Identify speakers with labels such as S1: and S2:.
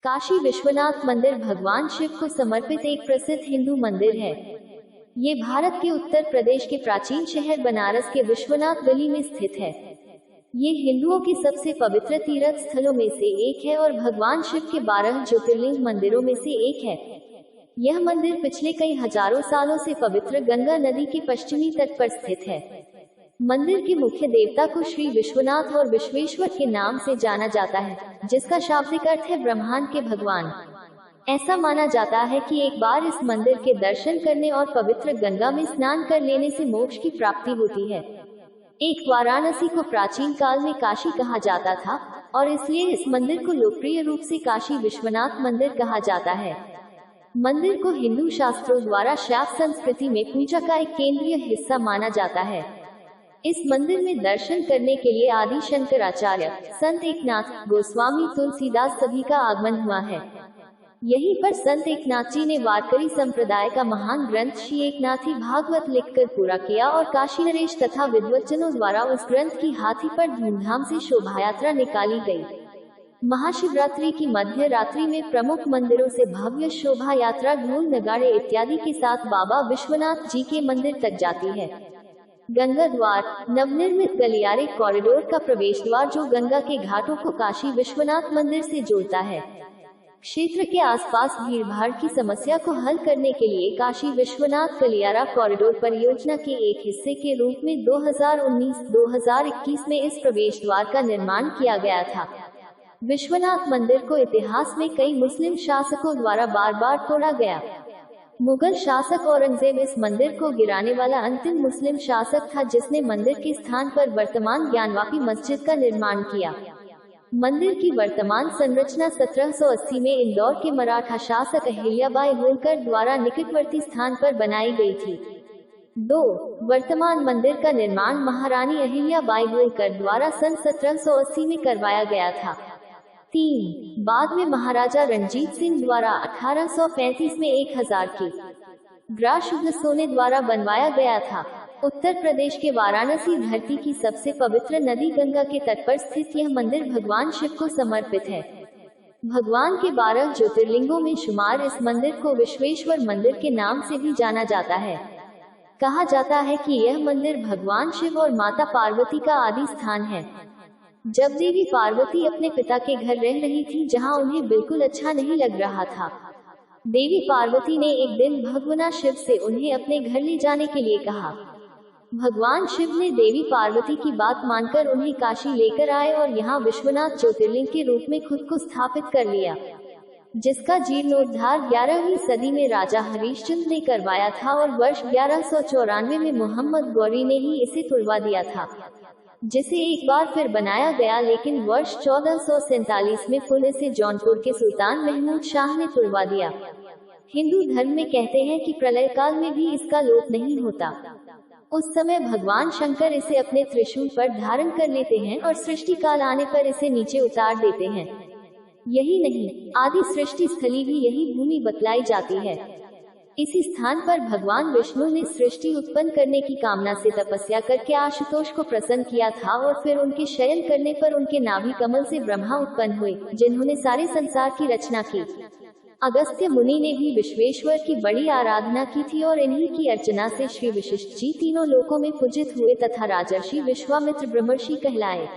S1: काशी विश्वनाथ मंदिर भगवान शिव को समर्पित एक प्रसिद्ध हिंदू मंदिर है। ये भारत के उत्तर प्रदेश के प्राचीन शहर बनारस के विश्वनाथ गली में स्थित है। ये हिंदुओं के सबसे पवित्र तीर्थ स्थलों में से एक है और भगवान शिव के 12 ज्योतिर्लिंग मंदिरों में से एक है। यह मंदिर पिछले कई हजारों सालों से पवित्र गंगा नदी के पश्चिमी तट पर स्थित है। मंदिर के मुख्य देवता को श्री विश्वनाथ और विश्वेश्वर के नाम से जाना जाता है, जिसका शाब्दिक अर्थ है ब्रह्मांड के भगवान। ऐसा माना जाता है कि एक बार इस मंदिर के दर्शन करने और पवित्र गंगा में स्नान कर लेने से मोक्ष की प्राप्ति होती है। एक वाराणसी को प्राचीन काल में काशी कहा जाता था और इसलिए इस मंदिर को लोकप्रिय रूप से काशी विश्वनाथ मंदिर कहा जाता है। मंदिर को हिंदू शास्त्रों द्वारा शैव संस्कृति में पूजा का एक केंद्रीय हिस्सा माना जाता है। इस मंदिर में दर्शन करने के लिए आदि शंकराचार्य, संत एकनाथ, गोस्वामी तुलसीदास सभी का आगमन हुआ है। यहीं पर संत एकनाथ जी ने वारकरी संप्रदाय का महान ग्रंथ श्री एकनाथी भागवत लिखकर पूरा किया और काशी नरेश तथा विद्वज्जनों द्वारा उस ग्रंथ की हाथी पर धूमधाम से शोभा यात्रा निकाली गई। महाशिवरात्रि की मध्य रात्रि में प्रमुख मंदिरों से भव्य शोभा यात्रा ढोल नगाड़े इत्यादि के साथ बाबा विश्वनाथ जी के मंदिर तक जाती है। गंगा द्वार, नवनिर्मित गलियारे कॉरिडोर का प्रवेश द्वार जो गंगा के घाटों को काशी विश्वनाथ मंदिर से जोड़ता है। क्षेत्र के आसपास भीड़भाड़ की समस्या को हल करने के लिए काशी विश्वनाथ गलियारा कॉरिडोर परियोजना के एक हिस्से के रूप में 2019-2021 में इस प्रवेश द्वार का निर्माण किया गया था। विश्वनाथ मंदिर को इतिहास में कई मुस्लिम शासकों द्वारा बार बार तोड़ा गया। मुगल शासक औरंगजेब इस मंदिर को गिराने वाला अंतिम मुस्लिम शासक था, जिसने मंदिर के स्थान पर वर्तमान ज्ञानवापी मस्जिद का निर्माण किया। मंदिर की वर्तमान संरचना 1780 में इंदौर के मराठा शासक अहिल्याबाई होलकर द्वारा निकटवर्ती स्थान पर बनाई गई थी। 2. वर्तमान मंदिर का निर्माण महारानी अहिल्याबाई होलकर द्वारा सन 1780 में करवाया गया था। 3. बाद में महाराजा रणजीत सिंह द्वारा 1835 में 1000 की ग्रा शुद्ध सोने द्वारा बनवाया गया था। उत्तर प्रदेश के वाराणसी धरती की सबसे पवित्र नदी गंगा के तट पर स्थित यह मंदिर भगवान शिव को समर्पित है। भगवान के 12 ज्योतिर्लिंगों में शुमार इस मंदिर को विश्वेश्वर मंदिर के नाम से भी जाना जाता है। कहा जाता है कि यह मंदिर भगवान शिव और माता पार्वती का आदि स्थान है। जब देवी पार्वती अपने पिता के घर रह रही थी, जहां उन्हें बिल्कुल अच्छा नहीं लग रहा था, देवी पार्वती ने एक दिन भगवान शिव से उन्हें अपने घर ले जाने के लिए कहा। भगवान शिव ने देवी पार्वती की बात मानकर उन्हें काशी लेकर आए और यहाँ विश्वनाथ ज्योतिर्लिंग के रूप में खुद को स्थापित कर लिया, जिसका जीर्णोद्धार 11वीं सदी में राजा हरिश्चंद्र ने करवाया था और वर्ष 1194 में मोहम्मद गौरी ने ही इसे तुड़वा दिया था, जिसे एक बार फिर बनाया गया, लेकिन वर्ष 1447 में पुनः इसे जौनपुर के सुल्तान महमूद शाह ने तुड़वा दिया। हिंदू धर्म में कहते हैं कि प्रलय काल में भी इसका लोप नहीं होता। उस समय भगवान शंकर इसे अपने त्रिशूल पर धारण कर लेते हैं और सृष्टि काल आने पर इसे नीचे उतार देते हैं। यही नहीं, आदि सृष्टि स्थली भी यही भूमि बतलाई जाती है। इसी स्थान पर भगवान विष्णु ने सृष्टि उत्पन्न करने की कामना से तपस्या करके आशुतोष को प्रसन्न किया था और फिर उनके शयन करने पर उनके नाभि कमल से ब्रह्मा उत्पन्न हुए, जिन्होंने सारे संसार की रचना की। अगस्त्य मुनि ने भी विश्वेश्वर की बड़ी आराधना की थी और इन्हीं की अर्चना से श्री वशिष्ठ जी तीनों लोकों में पूजित हुए तथा राजर्षि विश्वामित्र ब्रह्मर्षि कहलाए।